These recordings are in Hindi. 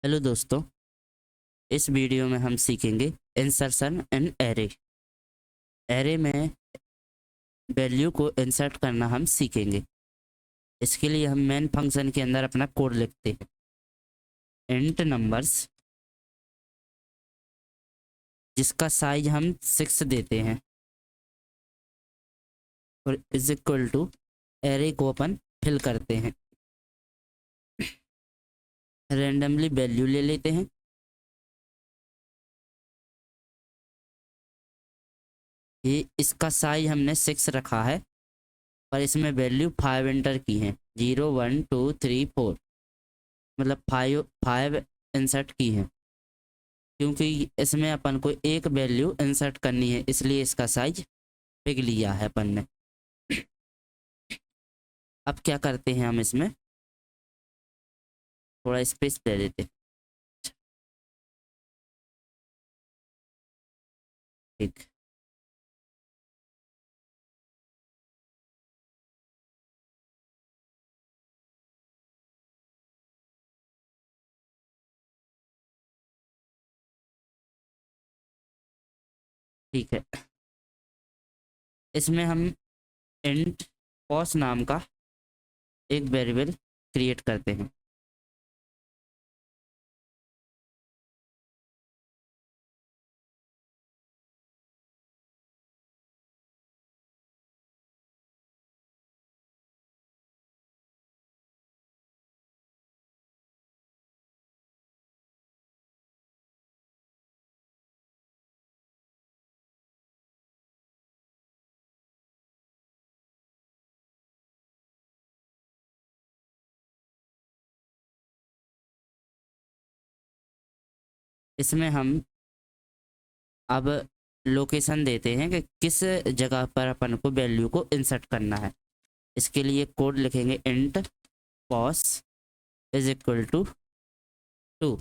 हेलो दोस्तों, इस वीडियो में हम सीखेंगे इंसर्शन इन एरे। एरे में वैल्यू को इंसर्ट करना हम सीखेंगे। इसके लिए हम मेन फंक्शन के अंदर अपना कोड लिखते हैं। इंट नंबर्स, जिसका साइज हम 6 देते हैं, और इज इक्वल टू एरे को अपन फिल करते हैं। रेंडमली वैल्यू ले लेते हैं। ये इसका साइज हमने 6 रखा है, पर इसमें वैल्यू 5 एंटर की है। 0 1 2 3 4, मतलब 5 इंसर्ट की है, क्योंकि इसमें अपन को एक वैल्यू इंसर्ट करनी है, इसलिए इसका साइज पिग लिया है अपन ने। अब क्या करते हैं, हम इसमें थोड़ा स्पेस दे देते हैं। ठीक, ठीक है। इसमें हम इंट पॉस नाम का एक वेरिएबल क्रिएट करते हैं। इसमें हम अब लोकेशन देते हैं कि किस जगह पर अपन को वैल्यू को इंसर्ट करना है। इसके लिए कोड लिखेंगे int pos is equal to 2।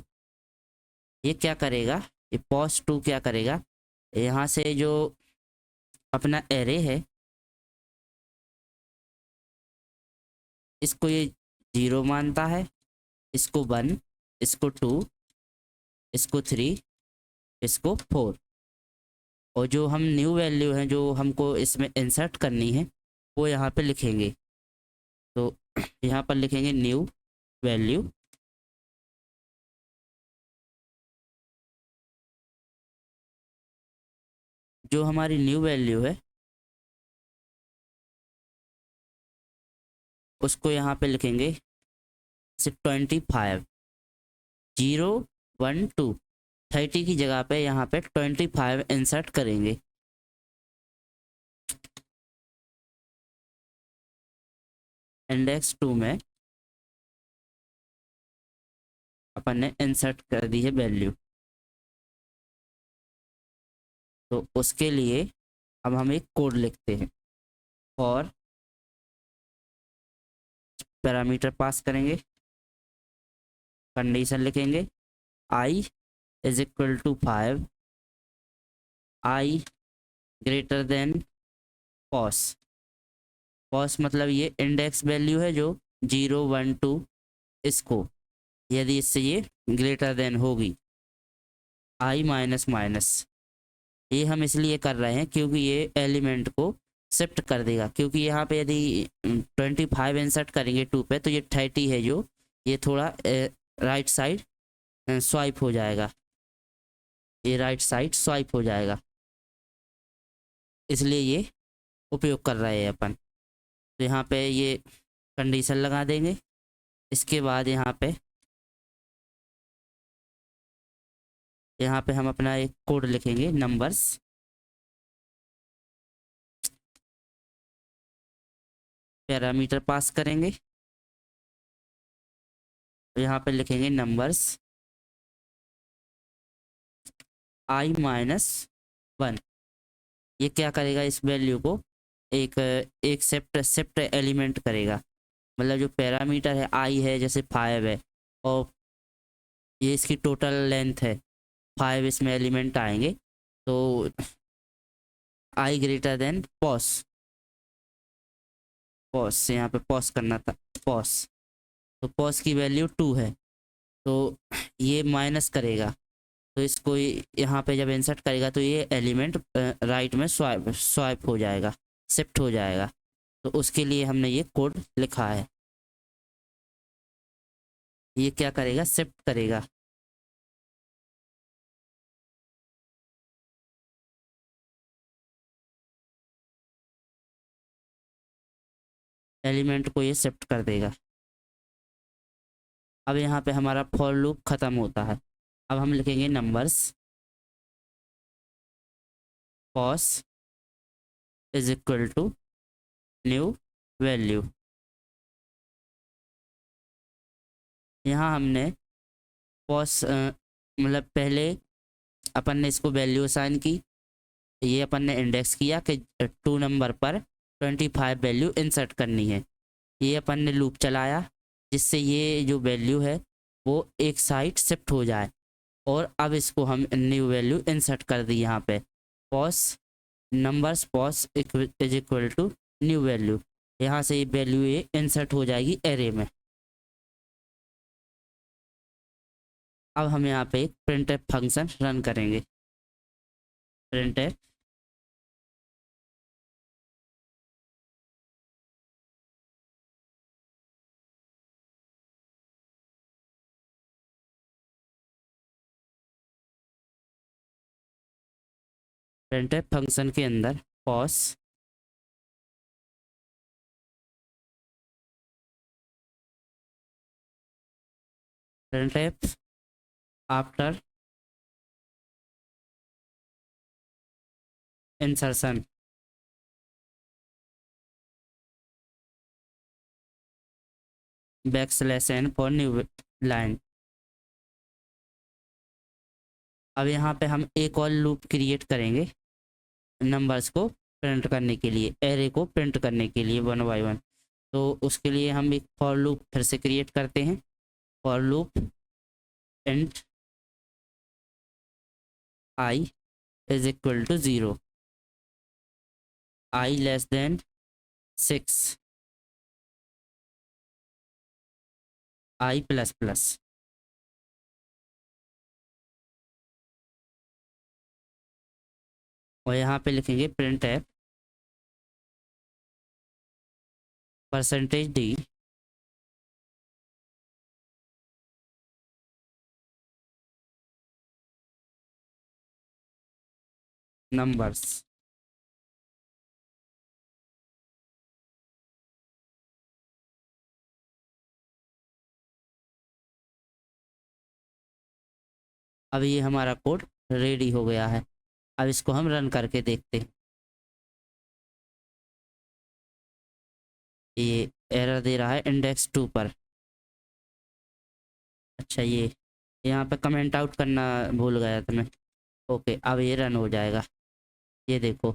ये क्या करेगा, ये पॉस 2 क्या करेगा, यहाँ से जो अपना एरे है, इसको ये 0 मानता है, इसको 1, इसको 2, इसको 3, इसको 4, और जो हम न्यू वैल्यू है जो हमको इसमें इंसर्ट करनी है वो यहाँ पे लिखेंगे। तो यहाँ पर लिखेंगे न्यू वैल्यू, जो हमारी न्यू वैल्यू है उसको यहाँ पे लिखेंगे 25। 0 1 2 30 की जगह पे यहाँ पे 25 इंसर्ट करेंगे। इंडेक्स 2 में अपन ने इंसर्ट कर दी है वैल्यू। तो उसके लिए अब हम एक कोड लिखते हैं और पैरामीटर पास करेंगे, कंडीशन लिखेंगे i is equal to 5, i greater than pos. Pos मतलब ये इंडेक्स वैल्यू है जो 0 1 2, इसको यदि इससे ये ग्रेटर देन होगी, आई माइनस माइनस। ये हम इसलिए कर रहे हैं क्योंकि ये एलिमेंट को शिफ्ट कर देगा, क्योंकि यहाँ पे यदि 25 इंसर्ट करेंगे 2 पे तो ये 30 है जो ये थोड़ा राइट साइड स्वाइप हो जाएगा, ये राइट साइड स्वाइप हो जाएगा, इसलिए ये उपयोग कर रहे हैं अपन। तो यहाँ पे ये कंडीशन लगा देंगे। इसके बाद यहाँ पे हम अपना एक कोड लिखेंगे नंबर्स, पैरामीटर पास करेंगे, यहाँ पे लिखेंगे नंबर्स आई माइनस 1। ये क्या करेगा, इस वैल्यू को एक एक शिफ्ट एलिमेंट करेगा। मतलब जो पैरामीटर है आई है, जैसे 5 है, और ये इसकी टोटल लेंथ है 5, इसमें एलिमेंट आएंगे। तो आई ग्रेटर देन पॉस, पॉस से यहाँ पे पॉस करना था, पॉस। तो पॉस की वैल्यू 2 है, तो ये माइनस करेगा, तो इसको यहाँ पे जब इंसर्ट करेगा तो ये एलिमेंट राइट में स्वाइप हो जाएगा, शिफ्ट हो जाएगा। तो उसके लिए हमने ये कोड लिखा है। ये क्या करेगा, शिफ्ट करेगा। एलिमेंट को ये शिफ्ट कर देगा। अब यहाँ पे हमारा फॉर लूप ख़त्म होता है। अब हम लिखेंगे numbers pos is equal to new value. यहाँ हमने पॉस मतलब पहले अपन ने इसको वैल्यू असाइन की, ये अपन ने इंडेक्स किया कि 2 नंबर पर 25 वैल्यू इंसर्ट करनी है। ये अपन ने लूप चलाया जिससे ये जो वैल्यू है वो एक साइड शिफ्ट हो जाए, और अब इसको हम न्यू वैल्यू इंसर्ट कर दी यहाँ पे। Pos numbers pos is equal to new value. यहाँ से ये वैल्यू ये इंसर्ट हो जाएगी एरे में। अब हम यहाँ पे एक प्रिंटफ फंक्शन रन करेंगे। प्रिंटफ प्रिंटफ फंक्शन के अंदर pos printf after insertion backslash n for new line. अब यहाँ पे हम एक और लूप क्रिएट करेंगे नंबर्स को प्रिंट करने के लिए, एरे को प्रिंट करने के लिए 1 बाय 1। तो उसके लिए हम एक फॉर लूप फिर से क्रिएट करते हैं। For loop int i is equal to 0, i less than 6, i plus plus. और यहाँ पे लिखेंगे प्रिंट एफ %d नंबर्स। अब ये हमारा कोड रेडी हो गया है। अब इसको हम रन करके देखते हैं। ये एरर दे रहा है इंडेक्स 2 पर। अच्छा, ये यहाँ पे कमेंट आउट करना भूल गया था मैं। ओके, अब ये रन हो जाएगा। ये देखो,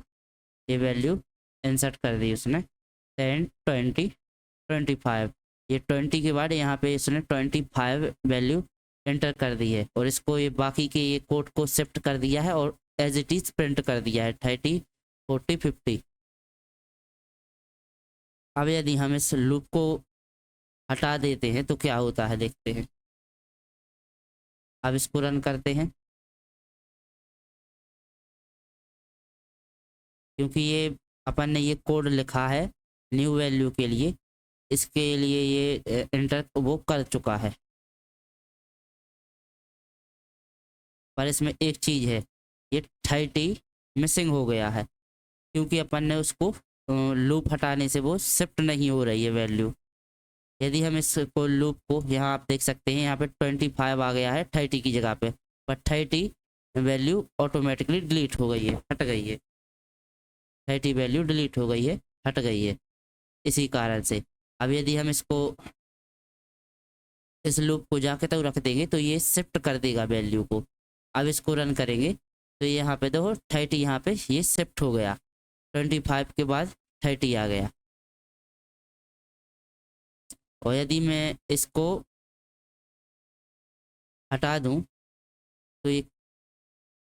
ये वैल्यू इंसर्ट कर दी उसने 10 20 25। ये 20 के बाद यहाँ पे इसने 25 वैल्यू एंटर कर दी है, और इसको ये बाकी के ये कोड को शिफ्ट कर दिया है और एज इट इज प्रिंट कर दिया है 30 40 50। अब यदि हम इस लूप को हटा देते हैं तो क्या होता है देखते हैं। अब इसको रन करते हैं। क्योंकि ये अपन ने ये कोड लिखा है न्यू वैल्यू के लिए, इसके लिए ये इंटर वो कर चुका है। पर इसमें एक चीज़ है, ये 30 मिसिंग हो गया है, क्योंकि अपन ने उसको लूप हटाने से वो शिफ्ट नहीं हो रही है वैल्यू। यदि हम इसको लूप को, यहाँ आप देख सकते हैं यहाँ पे 25 आ गया है 30 की जगह पे, पर 30 वैल्यू ऑटोमेटिकली डिलीट हो गई है, हट गई है। 30 वैल्यू डिलीट हो गई है, हट गई है इसी कारण से। अब यदि हम इसको इस लूप को जाके तक रख देंगे तो ये शिफ्ट कर देगा वैल्यू को। अब इसको रन करेंगे तो यहाँ पे देखो 30 यहाँ पे ये शिफ्ट हो गया, 25 के बाद 30 आ गया। और यदि मैं इसको हटा दूं तो ये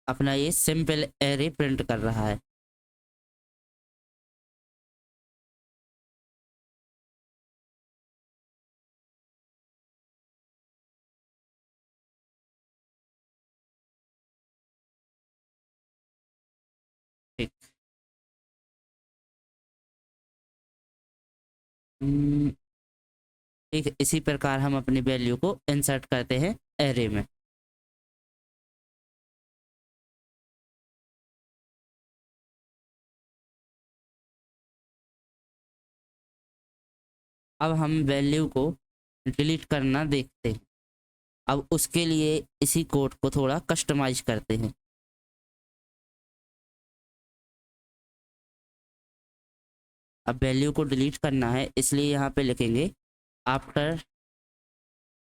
अपना ये सिंपल एरे प्रिंट कर रहा है। ठीक, इसी प्रकार हम अपनी वैल्यू को इंसर्ट करते हैं एरे में। अब हम वैल्यू को डिलीट करना देखते हैं। अब उसके लिए इसी कोड को थोड़ा कस्टमाइज करते हैं। अब वैल्यू को डिलीट करना है, इसलिए यहाँ पे लिखेंगे आफ्टर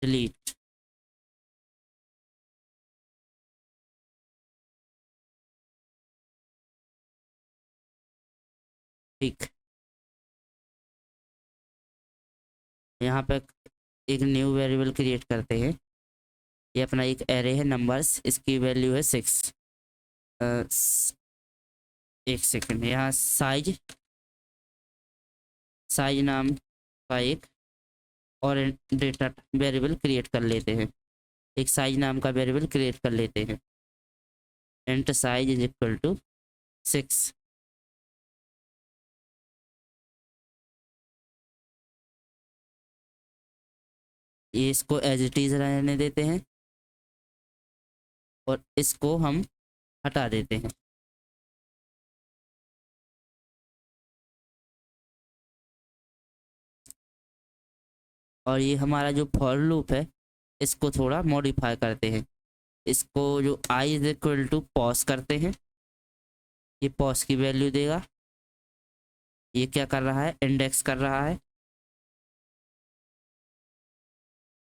डिलीट। ठीक, यहाँ पे एक न्यू वेरिएबल क्रिएट करते हैं। ये अपना एक एरे है नंबर्स, इसकी वैल्यू है 6। एक सेकंड, यहाँ साइज साइज नाम का एक और डेटा वेरिएबल क्रिएट कर लेते हैं। एक साइज नाम का वेरिएबल क्रिएट कर लेते हैं। Int size is equal to 6। ये इसको एज इट इज रहने देते हैं और इसको हम हटा देते हैं। और ये हमारा जो फॉर लूप है, इसको थोड़ा मॉडिफाई करते हैं। इसको जो आई इज इक्वल टू पॉज करते हैं, ये पॉज की वैल्यू देगा। ये क्या कर रहा है, इंडेक्स कर रहा है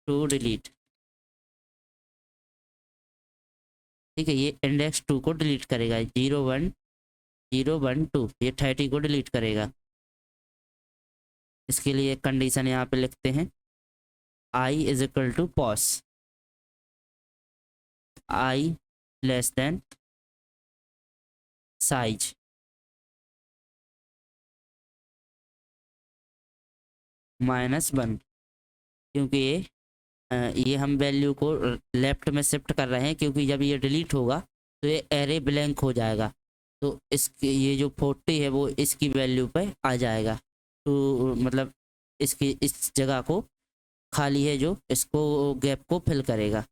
टू डिलीट। ठीक है, ये इंडेक्स 2 को डिलीट करेगा। 0 1 0 1 2, ये 30 को डिलीट करेगा। इसके लिए कंडीशन यहाँ पे लिखते हैं i is equal to pos, i less than size -1। क्योंकि ये हम वैल्यू को लेफ्ट में शिफ्ट कर रहे हैं, क्योंकि जब ये डिलीट होगा तो ये एरे ब्लैंक हो जाएगा। तो इसकी ये जो 40 है वो इसकी वैल्यू पे आ जाएगा। तो मतलब इसकी इस जगह को खाली है जो, इसको गैप को फिल करेगा।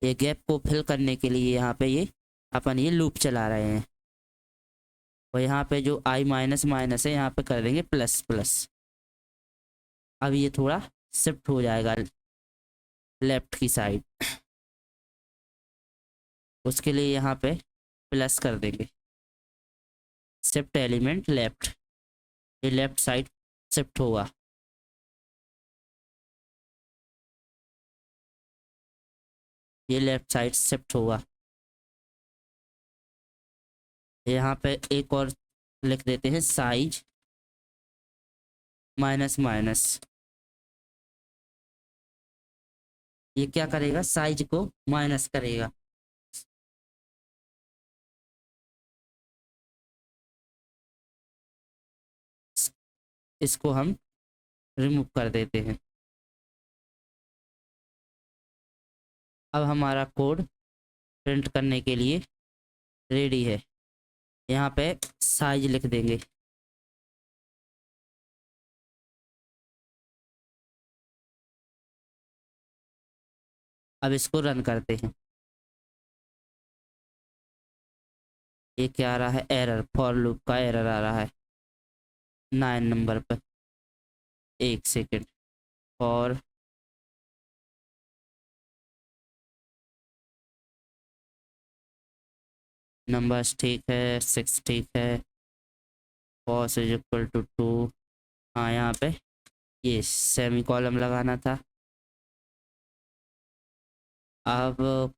ये गैप को फिल करने के लिए यहाँ पे ये अपन ये लूप चला रहे हैं। और यहाँ पे जो आई माइनस माइनस है, यहाँ पे कर देंगे प्लस प्लस। अब ये थोड़ा शिफ्ट हो जाएगा लेफ्ट की साइड। उसके लिए यहाँ पे प्लस कर देंगे, शिफ्ट एलिमेंट लेफ्ट। ये लेफ्ट साइड शिफ्ट होगा। ये लेफ्ट साइड शिफ्ट होगा। यहाँ पे एक और लिख देते हैं साइज माइनस माइनस। ये क्या करेगा, साइज को माइनस करेगा। इसको हम रिमूव कर देते हैं। अब हमारा कोड प्रिंट करने के लिए रेडी है। यहाँ पे साइज लिख देंगे। अब इसको रन करते हैं। ये क्या आ रहा है, एरर, फॉर लूप का एरर आ रहा है 9 नंबर पर। एक सेकेंड, और नंबर्स ठीक है, 6 ठीक है, कॉस इज इक्वल टू 2। हाँ, यहाँ पे ये सेमी कॉलम लगाना था। अब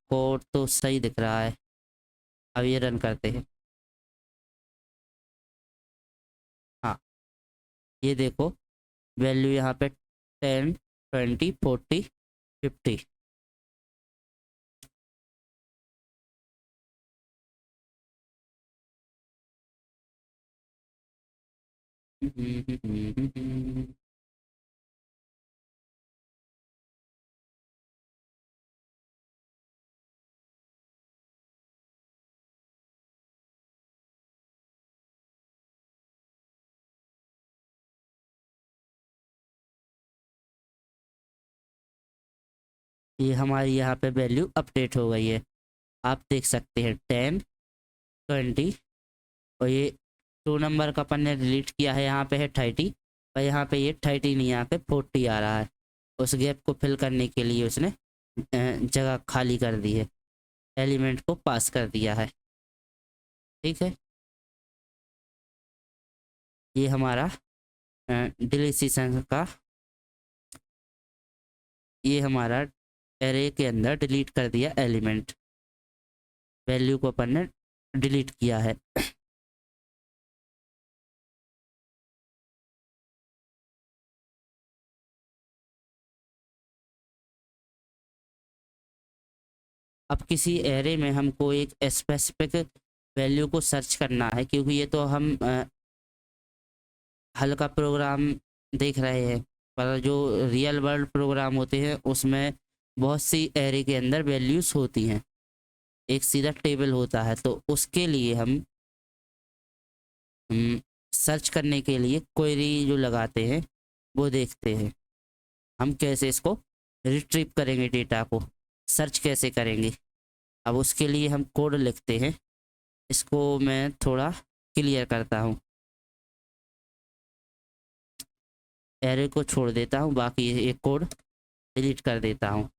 कोड तो सही दिख रहा है। अब ये रन करते हैं। हाँ, ये देखो वैल्यू यहाँ पे 10 20 40 50। ये हमारी यहाँ पे वैल्यू अपडेट हो गई है, आप देख सकते हैं 10 20। और ये 2 नंबर का अपन ने डिलीट किया है, यहाँ पे है 30, और यहाँ पे ये 30 नहीं आके 40 आ रहा है। उस गैप को फिल करने के लिए उसने जगह खाली कर दी है, एलिमेंट को पास कर दिया है। ठीक है, ये हमारा डिलीशन का, ये हमारा एरे के अंदर डिलीट कर दिया एलिमेंट, वैल्यू को अपन ने डिलीट किया है। अब किसी एरे में हमको एक स्पेसिफिक वैल्यू को सर्च करना है, क्योंकि ये तो हम हल का प्रोग्राम देख रहे हैं, पर जो रियल वर्ल्ड प्रोग्राम होते हैं उसमें बहुत सी एरे के अंदर वैल्यूज होती हैं, एक सीधा टेबल होता है। तो उसके लिए हम सर्च करने के लिए क्वेरी जो लगाते हैं वो देखते हैं, हम कैसे इसको रिट्रीव करेंगे, डेटा को सर्च कैसे करेंगे। अब उसके लिए हम कोड लिखते हैं, इसको मैं थोड़ा क्लियर करता हूँ, एरे को छोड़ देता हूँ, बाकी ये कोड डिलीट कर देता हूँ।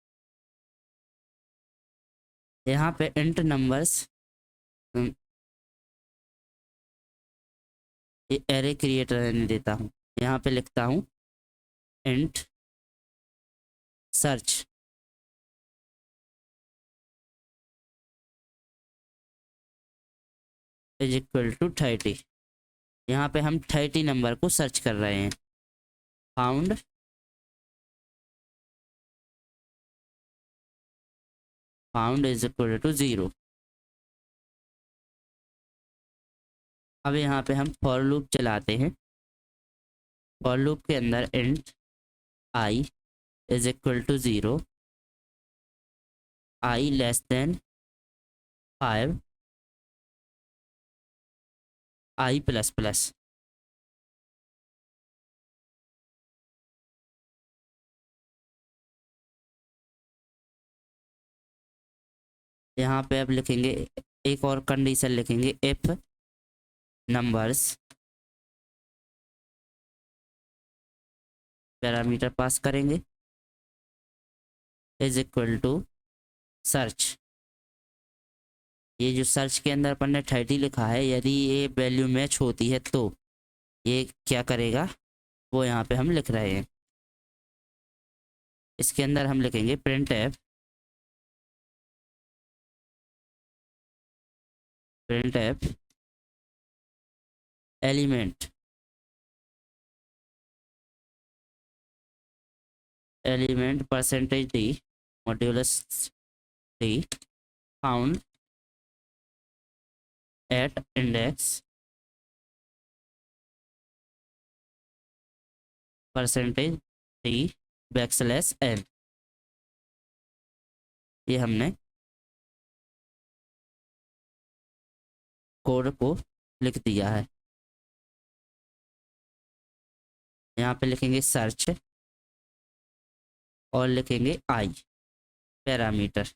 यहाँ पे इंट नंबर्स, ये एरे क्रिएटर रहने देता हूँ, यहाँ पे लिखता हूँ int search is equal to 30। यहाँ पे हम 30 नंबर को सर्च कर रहे हैं। Found found is equal to 0। अब यहाँ पे हम फॉर लूप चलाते हैं, फॉर लूप के अंदर int i is equal to 0, i less than 5, i plus plus. यहाँ पे अब लिखेंगे एक और कंडीशन लिखेंगे, इफ नंबर्स, पैरामीटर पास करेंगे, इज इक्वल टू सर्च। ये जो सर्च के अंदर अपन ने 30 लिखा है, यदि ये वैल्यू मैच होती है तो ये क्या करेगा, वो यहाँ पे हम लिख रहे हैं। इसके अंदर हम लिखेंगे print f, print f element, element percentage d modulus d found at index percentage d backslash n. ये हमने कोड को लिख दिया है। यहाँ पे लिखेंगे सर्च और लिखेंगे आई पैरामीटर।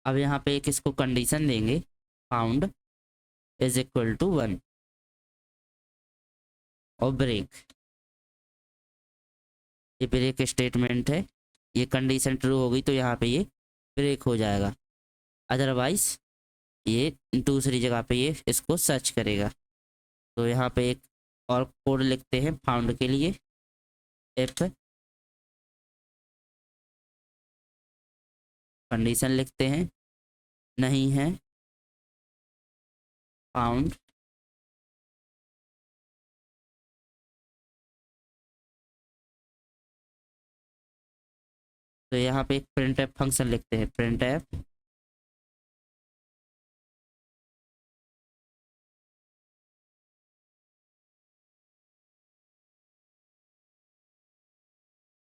अब यहाँ पे एक इसको कंडीशन देंगे, फाउंड इज इक्वल टू 1 और ब्रेक, ये ब्रेक स्टेटमेंट है। ये कंडीशन ट्रू होगी तो यहाँ पे ये ब्रेक हो जाएगा, अदरवाइज ये दूसरी जगह पे ये इसको सर्च करेगा। तो यहाँ पे एक और कोड लिखते हैं फाउंड के लिए, इफ कंडीशन लिखते हैं नहीं है फाउंड, तो यहाँ पे एक प्रिंट एफ फंक्शन लिखते हैं, print f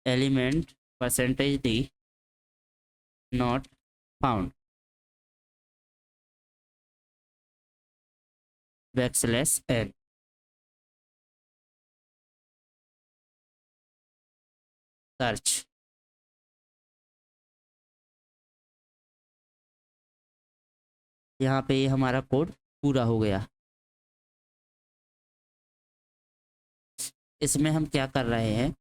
element percentage d not found backslash n. Search. यहाँ पे ये हमारा कोड पूरा हो गया। इसमें हम क्या कर रहे हैं,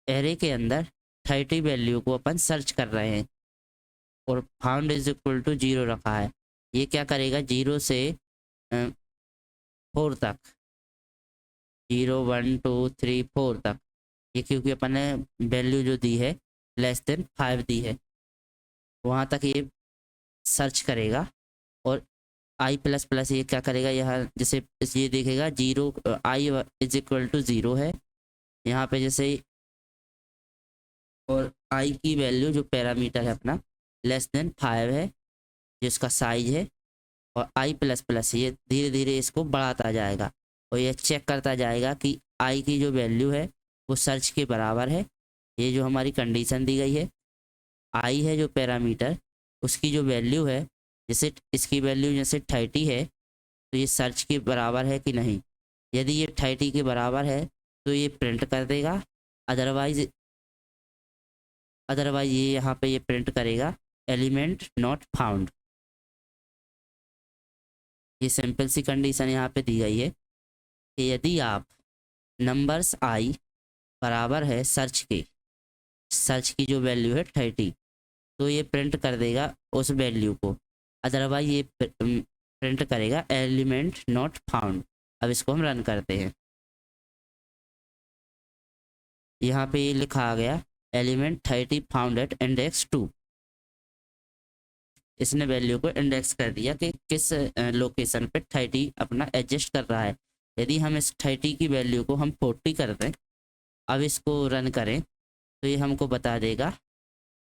एरे के अंदर 30 वैल्यू को अपन सर्च कर रहे हैं और फाउंड इज इक्वल टू 0 रखा है। ये क्या करेगा, 0 से 4 तक, 0 1 2 3 4 तक, ये क्योंकि अपन ने वैल्यू जो दी है <5 दी है, वहाँ तक ये सर्च करेगा। और आई प्लस प्लस ये क्या करेगा, यहाँ जैसे ये देखेगा 0 आई इज इक्वल टू 0 है यहाँ पे जैसे, और आई की वैल्यू जो पैरामीटर है अपना <5 है जिसका साइज है, और आई प्लस प्लस ये धीरे धीरे इसको बढ़ाता जाएगा और ये चेक करता जाएगा कि आई की जो वैल्यू है वो सर्च के बराबर है। ये जो हमारी कंडीशन दी गई है, आई है जो पैरामीटर, उसकी जो वैल्यू है, जैसे इसकी वैल्यू जैसे 30 है तो ये सर्च के बराबर है कि नहीं। यदि ये 30 के बराबर है तो ये प्रिंट कर देगा, अदरवाइज अदरवाइज ये यहाँ पे ये प्रिंट करेगा एलिमेंट नॉट फाउंड। ये सिंपल सी कंडीशन यहाँ पे दी गई है कि यदि आप नंबर्स आई बराबर है सर्च के, सर्च की जो वैल्यू है 30, तो ये प्रिंट कर देगा उस वैल्यू को, अदरवाइज ये प्रिंट करेगा एलिमेंट नॉट फाउंड। अब इसको हम रन करते हैं। यहाँ पे ये लिखा आ गया एलिमेंट 30 फाउंड एट इंडेक्स 2। इसने वैल्यू को इंडेक्स कर दिया कि किस लोकेशन पे 30 अपना एडजस्ट कर रहा है। यदि हम इस 30 की वैल्यू को हम 40 कर दें, अब इसको रन करें, तो ये हमको बता देगा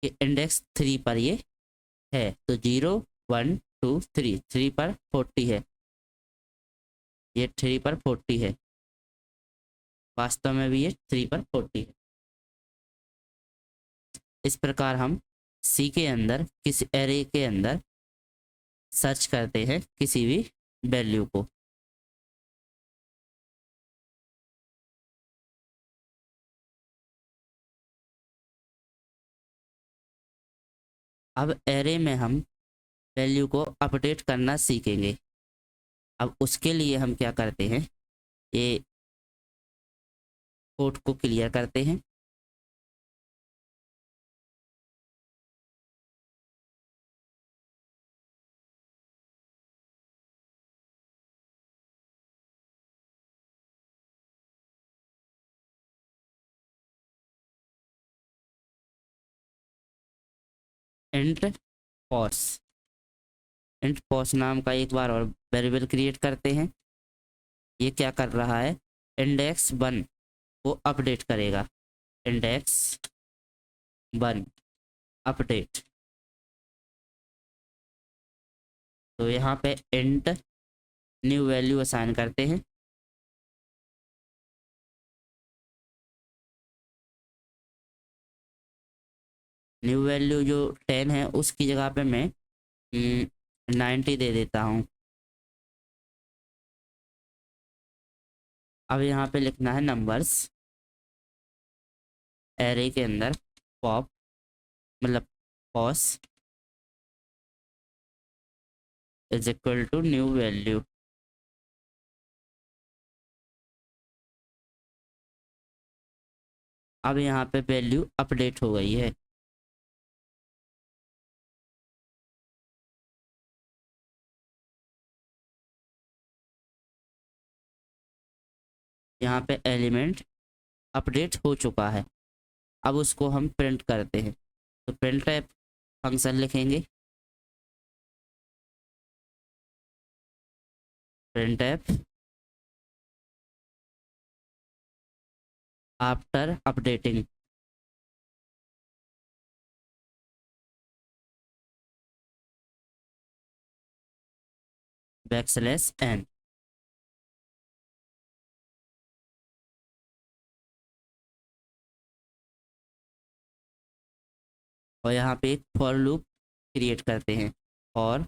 कि इंडेक्स 3 पर ये है। तो 0 1 2 3, 3 पर 40 है, ये 3 पर 40 है, वास्तव में भी ये 3 पर 40 है। इस प्रकार हम सी के अंदर किसी एरे के अंदर सर्च करते हैं किसी भी वैल्यू को। अब एरे में हम वैल्यू को अपडेट करना सीखेंगे। अब उसके लिए हम क्या करते हैं, ये कोड को क्लियर करते हैं। इंट पॉस, इंट पॉस नाम का एक बार और वेरिएबल क्रिएट करते हैं। ये क्या कर रहा है, इंडेक्स 1 को अपडेट करेगा, इंडेक्स 1 अपडेट। तो यहाँ पे इंट न्यू वैल्यू असाइन करते हैं। न्यू वैल्यू जो 10 है उसकी जगह पे मैं 90 दे देता हूँ। अब यहाँ पे लिखना है नंबर्स, एरे के अंदर पॉप मतलब pos is equal to new value. अब यहाँ पे वैल्यू अपडेट हो गई है। यहाँ पे एलिमेंट अपडेट हो चुका है। अब उसको हम प्रिंट करते हैं, तो प्रिंट एफ फंक्शन लिखेंगे, print F after updating, \n। और यहाँ पे एक फॉर लूप क्रिएट करते हैं, और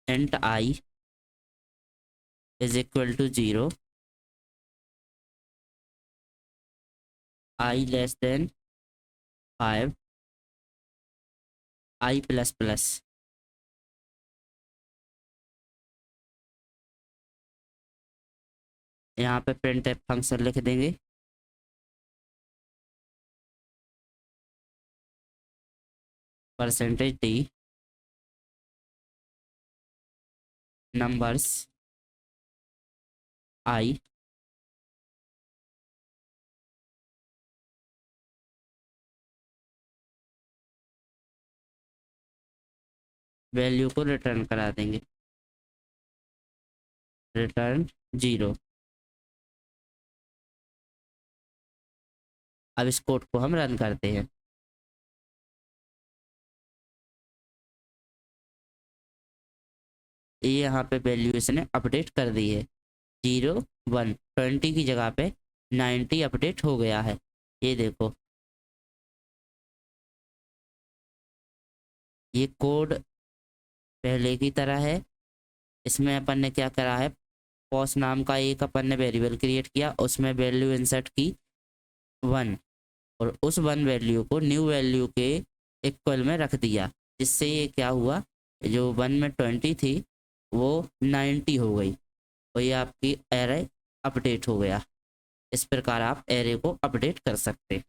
int i is equal to 0 i less than 5 i plus plus. यहाँ पे प्रिंट एफ फंक्शन लिख देंगे। Percentage d numbers i value को रिटर्न करा देंगे, रिटर्न 0। अब इस कोड को हम रन करते हैं। ये यहाँ पे वैल्यू इसने अपडेट कर दी है, 0 1 20 की जगह पे 90 अपडेट हो गया है। ये देखो, ये कोड पहले की तरह है। इसमें अपन ने क्या करा है, पॉस नाम का एक अपन ने वेरिएबल क्रिएट किया, उसमें वैल्यू इंसर्ट की 1, और उस 1 वैल्यू को न्यू वैल्यू के इक्वल में रख दिया, जिससे ये क्या हुआ, जो 1 में 20 थी वो 90 हो गई, और ये आपकी एरे अपडेट हो गया। इस प्रकार आप एरे को अपडेट कर सकते हैं।